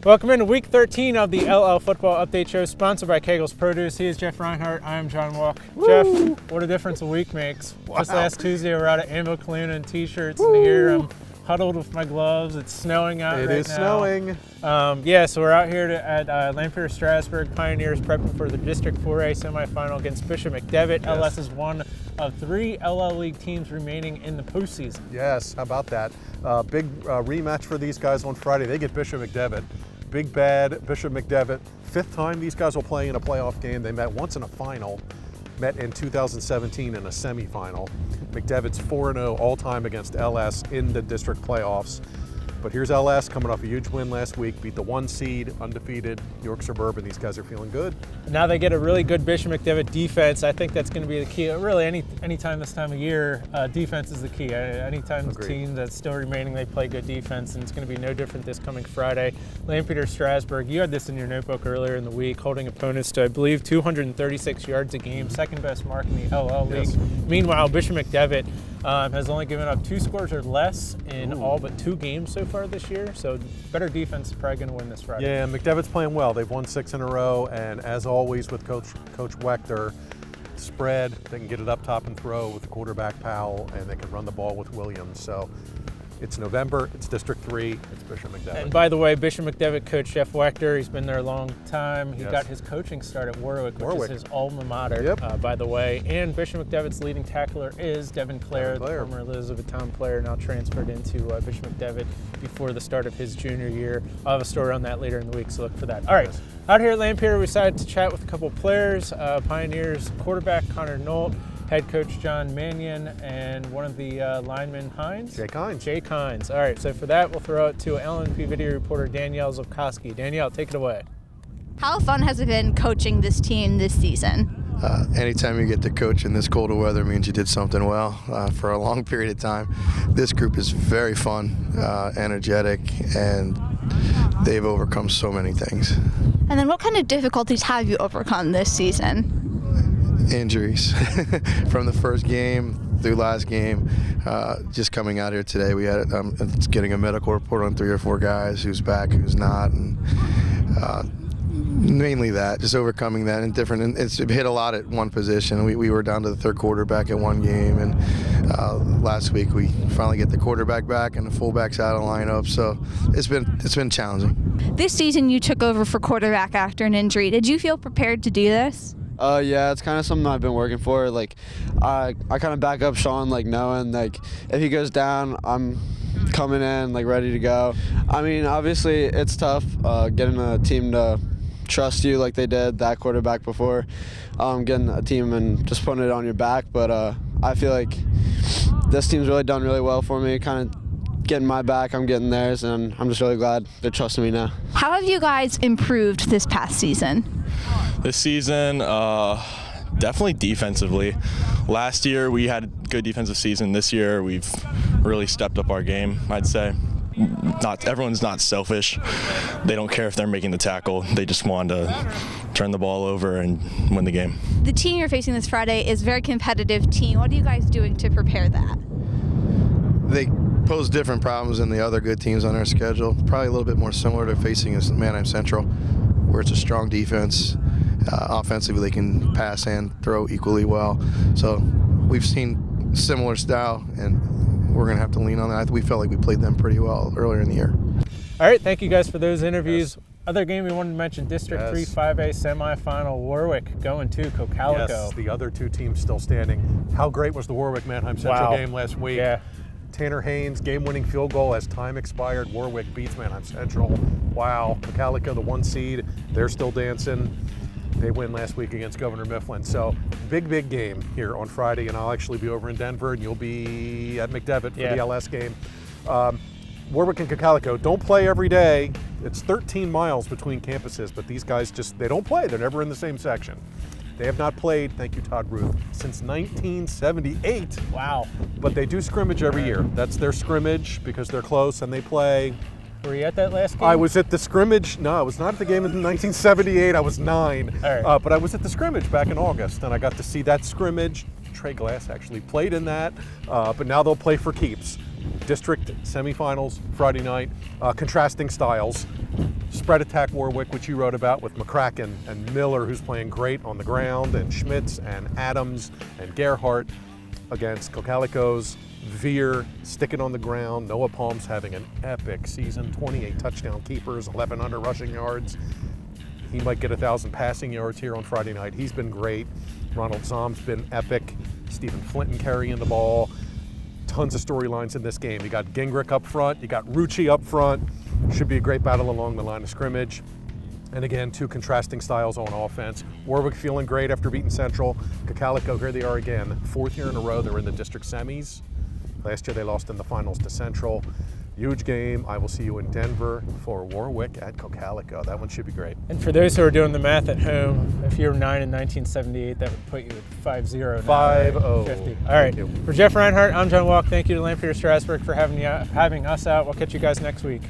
Welcome into week 13 of the LL Football Update Show, sponsored by Kegel's Produce. He is Jeff Reinhardt. I am John Walk. Woo! Jeff, what a difference a week makes. Wow. Just last Tuesday, we were out at Anvil Kaluna in t-shirts, and here I'm huddled with my gloves. It's snowing out right now. It is snowing. So we're out here at lampeter-strasburg. Pioneers prepping for the District 4A semifinal against Bishop McDevitt. Yes. LS is one of 3 LL League teams remaining in the postseason. Yes, how about that? Big rematch for these guys on Friday. They get Bishop McDevitt. Big bad Bishop McDevitt. 5th time these guys will play in a playoff game. They met once in a final, met in 2017 in a semifinal. McDevitt's 4-0 all-time against LS in the district playoffs. But here's LS coming off a huge win last week, beat the 1 seed, undefeated York Suburban. These guys are feeling good. Now they get a really good Bishop McDevitt defense. I think that's going to be the key. Really, any time this time of year, defense is the key. Anytime the team that's still remaining, they play good defense, and it's going to be no different this coming Friday. Lampeter-Strasburg, you had this in your notebook earlier in the week, holding opponents to, I believe, 236 yards a game, second best mark in the LL League. Yes. Meanwhile, Bishop McDevitt has only given up 2 scores or less in all but 2 games so far this year, so better defense is probably going to win this Friday. Yeah, McDevitt's playing well. They've won 6 in a row, and as always with Coach Wechter, spread, they can get it up top and throw with the quarterback Powell, and they can run the ball with Williams. So it's November, it's District 3, it's Bishop McDevitt. And by the way, Bishop McDevitt coach Jeff Wechter, he's been there a long time. He got his coaching start at Warwick, which is his alma mater, by the way. And Bishop McDevitt's leading tackler is Devin Clare, the former Elizabethtown player, now transferred into Bishop McDevitt before the start of his junior year. I'll have a story on that later in the week, so look for that. All right, out here at Lampeter, we decided to chat with a couple of players, Pioneers quarterback Conner Nolt, head coach John Manion, and one of the linemen, Hines? Jake Hines. All right, so for that, we'll throw it to LNP video reporter Danielle Zovkowski. Danielle, take it away. How fun has it been coaching this team this season? Anytime you get to coach in this colder weather means you did something well for a long period of time. This group is very fun, energetic, and they've overcome so many things. And then what kind of difficulties have you overcome this season? Injuries. From the first game through last game, just coming out here today, we had getting a medical report on 3 or 4 guys, who's back, who's not, and mainly that, just overcoming that and it's hit a lot at one position. We were down to the 3rd quarterback at one game, and last week we finally get the quarterback back and the fullback's out of lineup, so it's been challenging. This season you took over for quarterback after an injury. Did you feel prepared to do this? Yeah, it's kind of something I've been working for. Like, I kind of back up Sean, like, knowing, like, if he goes down, I'm coming in, like, ready to go. I mean, obviously, it's tough getting a team to trust you like they did that quarterback before, getting a team and just putting it on your back. But I feel like this team's really done really well for me, kind of getting my back, I'm getting theirs, and I'm just really glad they're trusting me now. How have you guys improved this past season? This season, definitely defensively. Last year we had a good defensive season. This year we've really stepped up our game, I'd say. Everyone's not selfish. They don't care if they're making the tackle. They just want to turn the ball over and win the game. The team you're facing this Friday is a very competitive team. What are you guys doing to prepare that? They pose different problems than the other good teams on our schedule. Probably a little bit more similar to facing Manheim Central, where it's a strong defense. Offensively, they can pass and throw equally well. So we've seen similar style, and we're going to have to lean on that. We felt like we played them pretty well earlier in the year. All right, thank you guys for those interviews. Other game we wanted to mention, District 3 5A semifinal, Warwick going to Cocalico. Yes, the other 2 teams still standing. How great was the Warwick-Manheim Central game last week? Yeah. Tanner Hines, game-winning field goal as time expired. Warwick beats Manheim Central. Wow. Cocalico, the 1 seed, they're still dancing. They win last week against Governor Mifflin. So big game here on Friday, and I'll actually be over in Denver, and you'll be at McDevitt for the LS game. Warwick and Cocalico don't play every day. It's 13 miles between campuses, but these guys they don't play. They're never in the same section. They have not played, thank you, Todd Ruth, since 1978. Wow. But they do scrimmage every year. That's their scrimmage because they're close and they play. Were you at that last game? I was at the scrimmage. No, I was not at the game in 1978. I was 9. All right. But I was at the scrimmage back in August, and I got to see that scrimmage. Trey Glass actually played in that, but now they'll play for keeps. District semifinals Friday night. Contrasting styles. Spread attack Warwick, which you wrote about, with McCracken and Miller, who's playing great on the ground, and Schmitz and Adams and Gerhardt, against Cocalico's Veer sticking on the ground. Noah Palm's having an epic season, 28 touchdown keepers, 1,100 rushing yards. He might get 1,000 passing yards here on Friday night. He's been great. Ronald Zom's been epic. Stephen Flinton carrying the ball. Tons of storylines in this game. You got Gingrich up front. You got Rucci up front. Should be a great battle along the line of scrimmage. And again, two contrasting styles on offense. Warwick feeling great after beating Central. Cocalico, here they are again. 4th year in a row, they're in the district semis. Last year they lost in the finals to Central. Huge game. I will see you in Denver for Warwick at Cocalico. That one should be great. And for those who are doing the math at home, if you were 9 in 1978, that would put you at 5-0. 5-0. 50. All right. For Jeff Reinhardt, I'm John Walk. Thank you to Lampeter-Strasburg for having us out. We'll catch you guys next week.